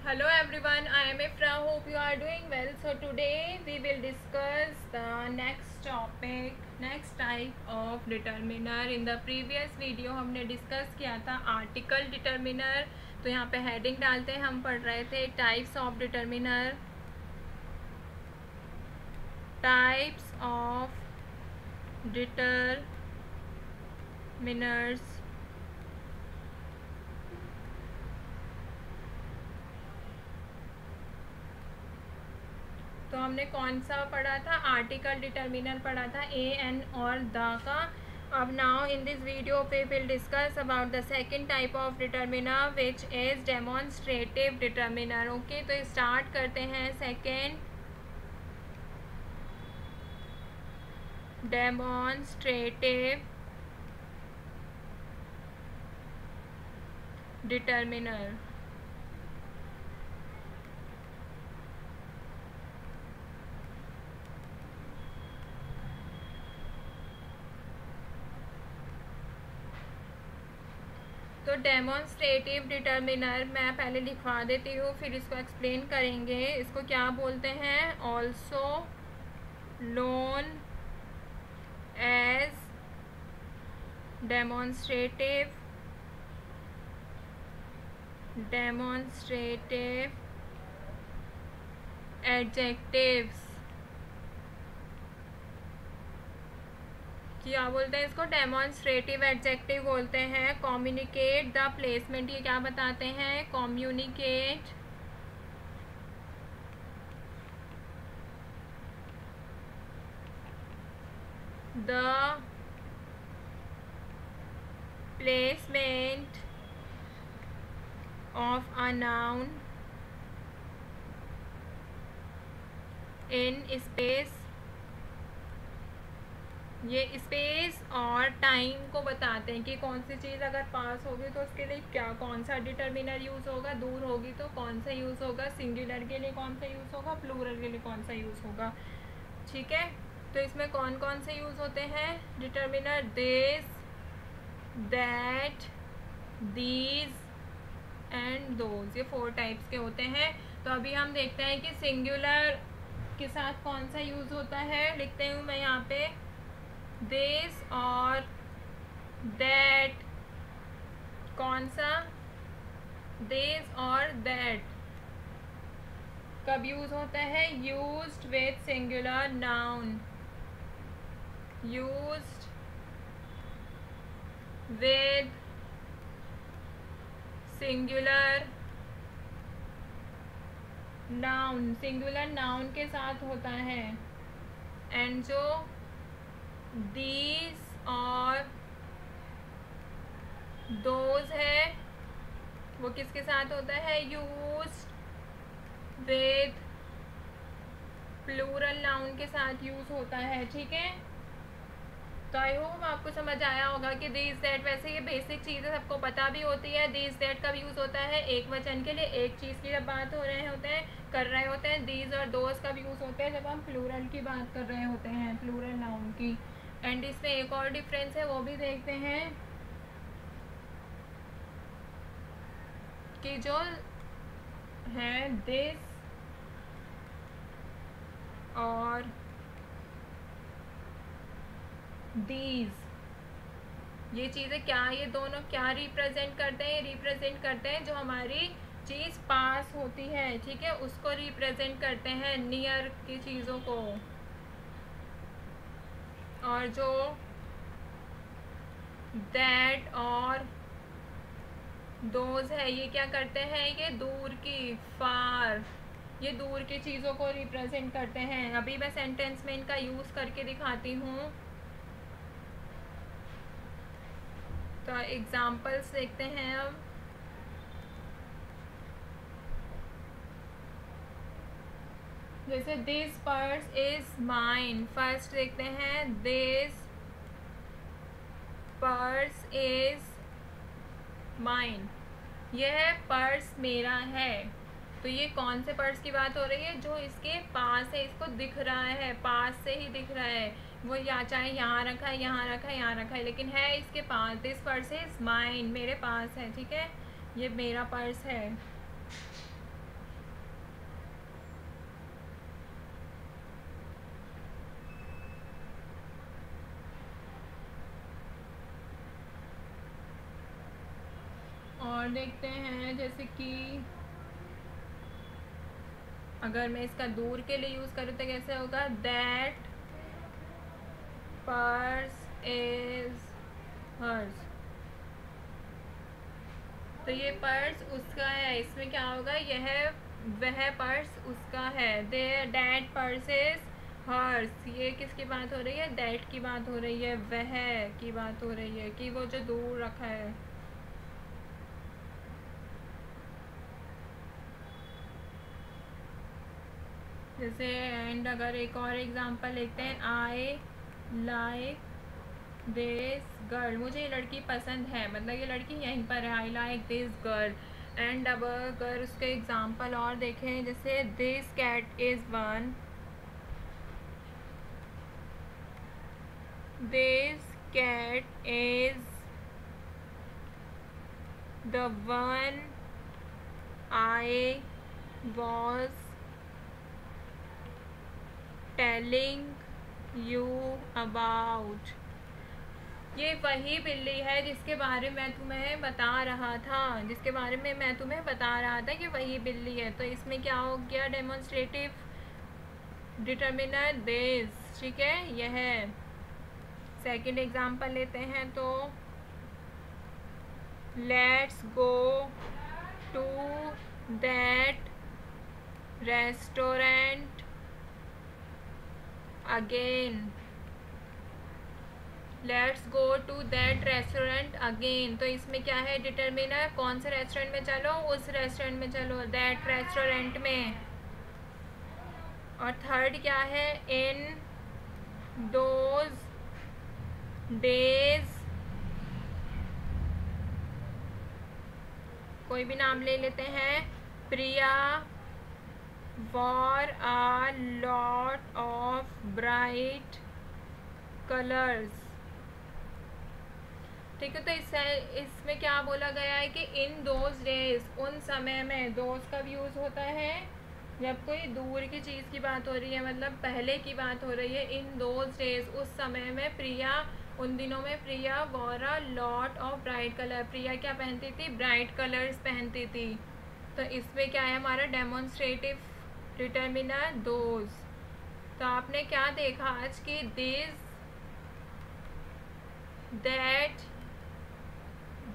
Hello everyone, I am Ifra. Hope you are doing well. So today we will discuss the next topic, next type of determiner. In the previous video हमने discuss किया था article determiner. तो यहाँ पे heading डालते हैं, हम पढ़ रहे थे types of determiner. Types of determiners. तो हमने कौन सा पढ़ा था? आर्टिकल डिटर्मिनर पढ़ा था, ए एन और द का. अब now in this video we will discuss about the second type of determiner which is demonstrative determiner. Okay, तो स्टार्ट करते हैं. Second demonstrative determiner. तो डेमोन्स्ट्रेटिव डिटर्मिनर मैं पहले लिखवा देती हूँ, फिर इसको एक्सप्लेन करेंगे. इसको क्या बोलते हैं? Also known as demonstrative adjectives. क्या बोलते हैं इसको? डेमोन्स्ट्रेटिव एडजेक्टिव बोलते हैं. कम्युनिकेट द प्लेसमेंट, ये क्या बताते हैं? Communicate the placement of a noun in space. ये स्पेस और टाइम को बताते हैं कि कौन सी चीज़ अगर पास होगी तो उसके लिए क्या, कौन सा डिटर्मिनर यूज़ होगा. दूर होगी तो कौन सा यूज़ होगा. सिंगुलर के लिए कौन सा यूज़ होगा. प्लूरल के लिए कौन सा यूज़ होगा. ठीक है, तो इसमें कौन कौन से यूज़ होते हैं determiner? This, that, these and those. ये 4 टाइप्स के होते हैं. तो अभी हम देखते हैं कि सिंगुलर के साथ कौन सा यूज़ होता है. लिखते हूँ मैं यहाँ पे दिस और दैट. कौन सा? दिस और दैट कब यूज होता है? Used with singular noun. Used with singular noun. Singular noun के साथ होता है. एंड जो दीज और दोज है वो किसके साथ होता है? यूज्ड विथ प्लूरल नाउन के साथ यूज होता है. ठीक है, तो आई होप आपको समझ आया होगा कि दीज दैट. वैसे ये बेसिक चीज़ें सबको पता भी होती है. दीज दैट कब यूज़ होता है? एक वचन के लिए, एक चीज़ की जब बात हो रहे होते हैं, कर रहे होते हैं. दीज और दोज कब यूज़ होते हैं? जब हम प्लूरल की बात कर रहे होते हैं, प्लूरल नाउन की. एंड इसमें एक और डिफरेंस है, वो भी देखते हैं कि जो है दिस और दीज, ये चीज़ें क्या, ये दोनों क्या रिप्रेजेंट करते हैं? रिप्रेजेंट करते हैं जो हमारी चीज़ पास होती है. ठीक है, उसको रिप्रेजेंट करते हैं, नियर की चीज़ों को. और जो दैट और दोज है ये क्या करते हैं? ये दूर की, फार, ये दूर की चीज़ों को रिप्रेजेंट करते हैं. अभी मैं सेंटेंस में इनका यूज़ करके दिखाती हूँ. तो एग्जाम्पल्स देखते हैं अब. जैसे this purse is mine. First देखते हैं, दिस पर्स इज माइन. यह पर्स मेरा है. तो ये कौन से पर्स की बात हो रही है? जो इसके पास है, इसको दिख रहा है, पास से ही दिख रहा है. वो या चाहे यहाँ रखा है, यहाँ रखा है, यहाँ रखा है, लेकिन है इसके पास. दिस पर्स इज माइन, मेरे पास है. ठीक है, ये मेरा पर्स है. और देखते हैं, जैसे कि अगर मैं इसका दूर के लिए यूज़ करूँ तो कैसे होगा, दैट पर्स इज हर्स। तो ये पर्स उसका है, इसमें क्या होगा, यह वह पर्स उसका है। दैट पर्स इज हर्स, ये किसकी बात हो रही है, दैट की बात हो रही है, वह की बात हो रही है, कि वो जो दूर रखा है। जैसे एंड अगर एक और एग्जांपल लेते हैं, आई लाइक दिस गर्ल, मुझे ये लड़की पसंद है, मतलब ये लड़की यहीं पर है, I like this girl. And अब अगर उसके एग्जांपल और देखें, जैसे this cat is one, this cat is the one I was telling you about. ये वही बिल्ली है जिसके बारे में मैं तुम्हें बता रहा था, जिसके बारे में मैं तुम्हें बता रहा था कि वही बिल्ली है। तो इसमें क्या हो गया, डेमोन्स्ट्रेटिव डिटर्मिनर दिस, ठीक है, यह है। सेकंड एग्जांपल लेते हैं, तो let's go to that restaurant again, let's go to that restaurant again. तो इसमें क्या है, डिटर्मिनर, कौन से रेस्टोरेंट में चलो, उस रेस्टोरेंट में चलो, दैट रेस्टोरेंट में। और थर्ड क्या है, इन दोज डेज, कोई भी नाम ले लेते हैं, Priya wore a lot of bright colours. ठीक है, तो इसमें क्या बोला गया है कि इन दोज डेज, उन समय में, दोज का यूज़ होता है जब कोई दूर की चीज़ की बात हो रही है, मतलब पहले की बात हो रही है। इन दोज डेज, उस समय में, प्रिया, उन दिनों में, Priya wore a lot of bright colour, Priya क्या पहनती थी, ब्राइट कलर्स पहनती थी। तो इसमें क्या है हमारा डेमोन्स्ट्रेटिव डिटर्मिनर दोज। तो आपने क्या देखा आज की, दिस, दैट,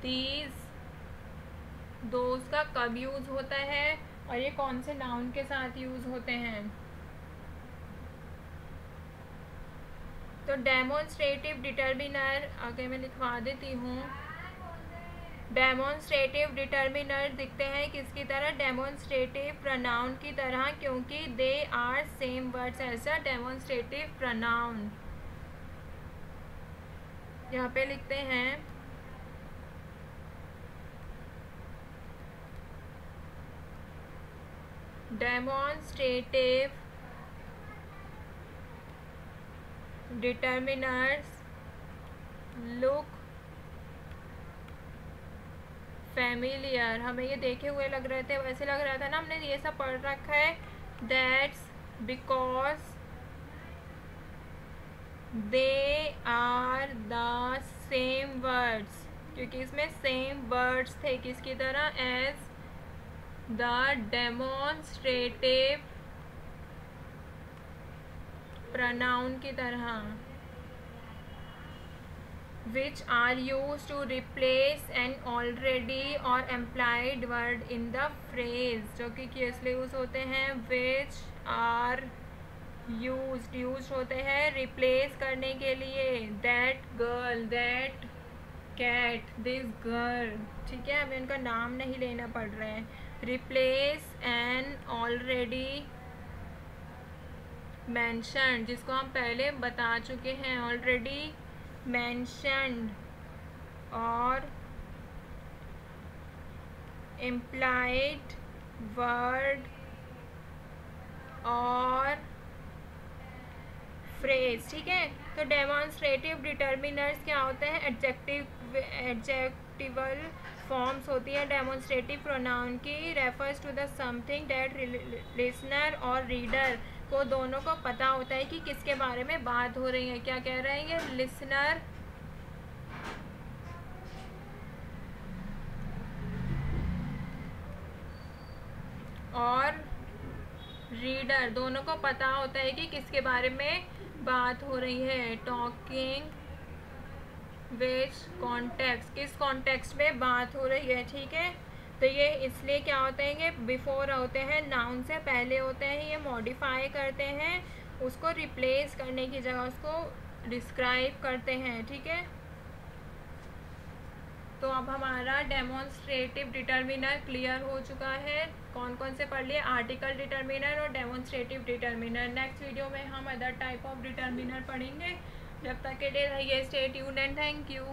दीज, दोज का कब यूज़ होता है और ये कौन से नाउन के साथ यूज़ होते हैं। तो डेमोन्स्ट्रेटिव डिटर्मिनर आगे मैं लिखवा देती हूँ, डेमोन्स्ट्रेटिव डिटर्मिनर दिखते हैं किसकी तरह, डेमोन्स्ट्रेटिव प्रोनाउन की तरह, क्योंकि they are same words as a demonstrative pronoun. यहाँ पे लिखते हैं, डेमोन्स्ट्रेटिव डिटर्मिनर्स लुक फैमिलियर, हमें ये देखे हुए लग रहे थे, वैसे लग रहा था ना, हमने ये सब पढ़ रखा है। That's because they are the same words, क्योंकि इसमें सेम वर्ड्स थे किसकी तरह, एज द डेमोन्स्ट्रेटिव प्रोनाउन की तरह, which are used to replace an already or implied word in the phrase, जो कि किसलिए यूज होते हैं, which are used होते हैं रिप्लेस करने के लिए, that girl, that cat, this girl, ठीक है, हमें उनका नाम नहीं लेना पड़ रहा है। रिप्लेस एन ऑलरेडी mentioned, जिसको हम पहले बता चुके हैं, ऑलरेडी mentioned, और implied word और phrase, ठीक है। तो डेमोन्स्ट्रेटिव डिटर्मिनर्स क्या होते हैं, एडजेक्टिवल फॉर्म्स होती है डेमोन्स्ट्रेटिव प्रोनाउन की, refers to the something that listener और रीडर को दोनों को पता होता है कि किसके बारे में बात हो रही है। क्या कह रहे हैं ये, लिसनर और रीडर दोनों को पता होता है कि किसके बारे में बात हो रही है। टॉकिंग विच कॉन्टेक्स्ट, किस कॉन्टेक्स्ट में बात हो रही है, ठीक है। तो ये इसलिए क्या होते हैं, ये बिफोर होते हैं, नाउन से पहले होते हैं, ये मॉडिफाई करते हैं, उसको रिप्लेस करने की जगह उसको डिस्क्राइब करते हैं, ठीक है। तो अब हमारा डेमोन्स्ट्रेटिव डिटर्मिनर क्लियर हो चुका है। कौन कौन से पढ़ लिए, आर्टिकल डिटर्मिनर और डेमोन्स्ट्रेटिव डिटर्मिनर। नेक्स्ट वीडियो में हम अदर टाइप ऑफ डिटर्मिनर पढ़ेंगे। जब तक के लिए रहिए stay tuned and thank you.